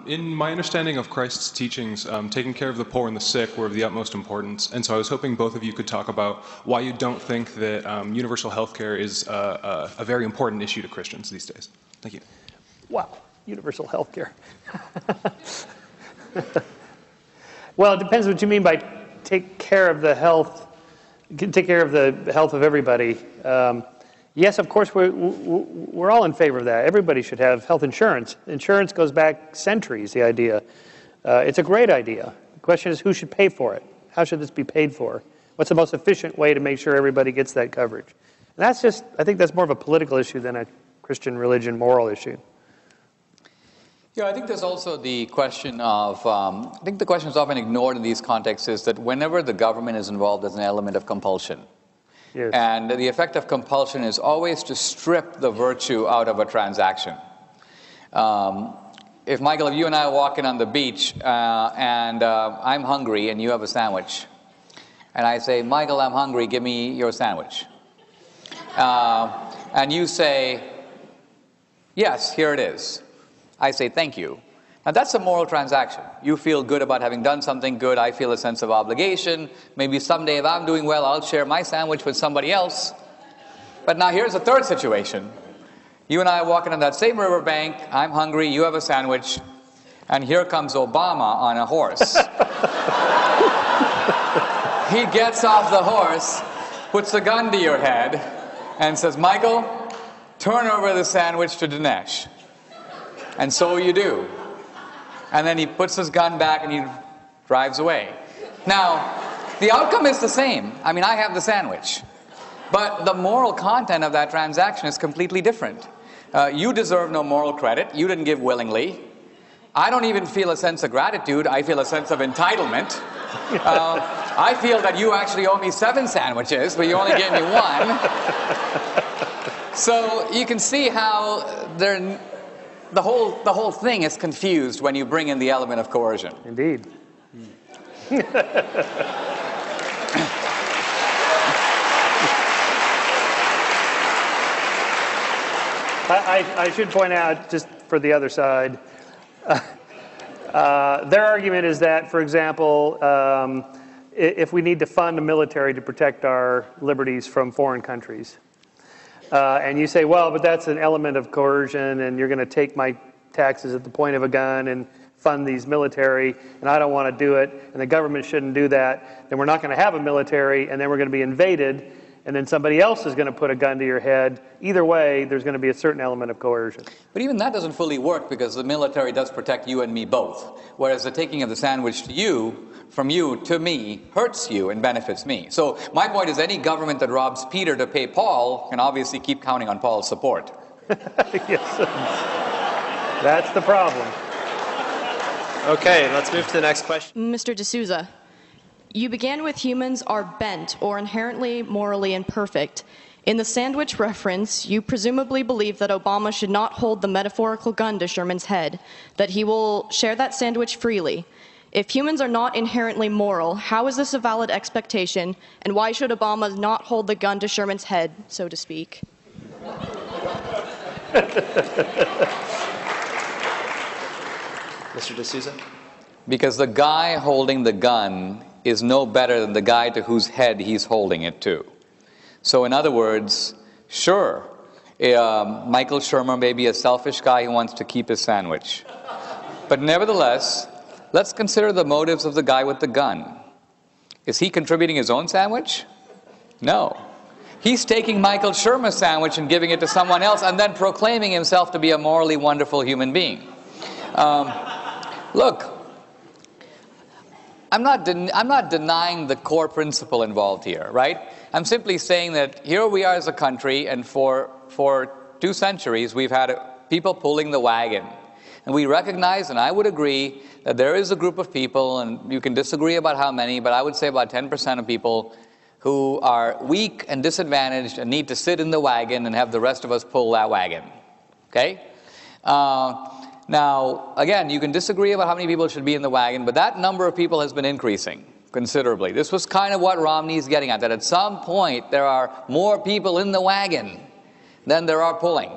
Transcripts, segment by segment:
In my understanding of Christ's teachings, taking care of the poor and the sick were of the utmost importance, and so I was hoping both of you could talk about why you don't think that universal health care is a very important issue to Christians these days. Thank you. Wow, universal health care. Well, it depends what you mean by take care of the health of everybody. Yes, of course, we're all in favor of that. Everybody should have health insurance. Insurance goes back centuries, the idea. It's a great idea. The question is, who should pay for it? How should this be paid for? What's the most efficient way to make sure everybody gets that coverage? And that's just, I think that's more of a political issue than a Christian religion moral issue. Yeah, I think there's also the question of, I think the question is often ignored in these contexts is that whenever the government is involved, there's an element of compulsion. Yes. And the effect of compulsion is always to strip the virtue out of a transaction. If, Michael, if you and I are walking on the beach and I'm hungry and you have a sandwich, and I say, Michael, I'm hungry, give me your sandwich. And you say, yes, here it is. I say, thank you. Now, that's a moral transaction. You feel good about having done something good. I feel a sense of obligation. Maybe someday, if I'm doing well, I'll share my sandwich with somebody else. But now here's a third situation. You and I are walking on that same riverbank. I'm hungry. You have a sandwich. And here comes Obama on a horse. He gets off the horse, puts a gun to your head, and says, Michael, turn over the sandwich to Dinesh. And so you do. And then he puts his gun back and he drives away. Now, the outcome is the same. I mean, I have the sandwich. But the moral content of that transaction is completely different. You deserve no moral credit. You didn't give willingly. I don't even feel a sense of gratitude. I feel a sense of entitlement. I feel that you actually owe me 7 sandwiches, but you only gave me 1. So you can see how the whole thing is confused when you bring in the element of coercion. Indeed. I should point out, just for the other side, their argument is that, for example, if we need to fund the military to protect our liberties from foreign countries, and you say, well, but that's an element of coercion, and you're going to take my taxes at the point of a gun and fund these military, and I don't want to do it, and the government shouldn't do that, then we're not going to have a military, and then we're going to be invaded, and then somebody else is going to put a gun to your head. Either way, there's going to be a certain element of coercion. But even that doesn't fully work because the military does protect you and me both, whereas the taking of the sandwich to you, from you to me, hurts you and benefits me. So my point is any government that robs Peter to pay Paul can obviously keep counting on Paul's support. Yes. That's the problem. Okay, let's move to the next question. Mr. D'Souza, you began with humans are bent or inherently morally imperfect. In the sandwich reference, you presumably believe that Obama should not hold the metaphorical gun to Sherman's head, that he will share that sandwich freely. If humans are not inherently moral, how is this a valid expectation, and why should Obama not hold the gun to Sherman's head, so to speak? Mr. D'Souza? Because the guy holding the gun is no better than the guy to whose head he's holding it to. So in other words, sure, Michael Shermer may be a selfish guy who wants to keep his sandwich. But nevertheless, let's consider the motives of the guy with the gun. Is he contributing his own sandwich? No. He's taking Michael Shermer's sandwich and giving it to someone else and then proclaiming himself to be a morally wonderful human being. Look, I'm not denying the core principle involved here, right? I'm simply saying that here we are as a country, and for 2 centuries we've had people pulling the wagon. And we recognize, and I would agree, that there is a group of people, and you can disagree about how many, but I would say about 10% of people who are weak and disadvantaged and need to sit in the wagon and have the rest of us pull that wagon. Okay? Now, again, you can disagree about how many people should be in the wagon, but that number of people has been increasing considerably. This was kind of what Romney's getting at, that at some point there are more people in the wagon than there are pulling.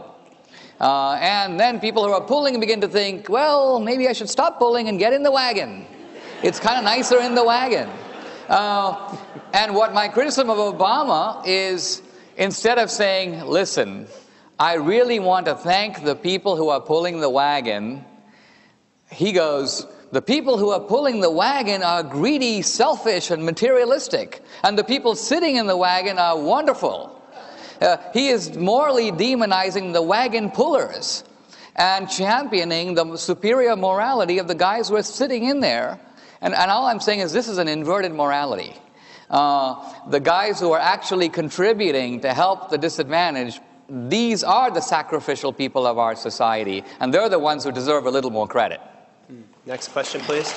And then people who are pulling begin to think, well, maybe I should stop pulling and get in the wagon. It's kind of nicer in the wagon. And what my criticism of Obama is, instead of saying, listen, I really want to thank the people who are pulling the wagon, he goes, the people who are pulling the wagon are greedy, selfish, and materialistic. And the people sitting in the wagon are wonderful. He is morally demonizing the wagon pullers and championing the superior morality of the guys who are sitting in there. And all I'm saying is this is an inverted morality. The guys who are actually contributing to help the disadvantaged, these are the sacrificial people of our society, and they're the ones who deserve a little more credit. Next question, please.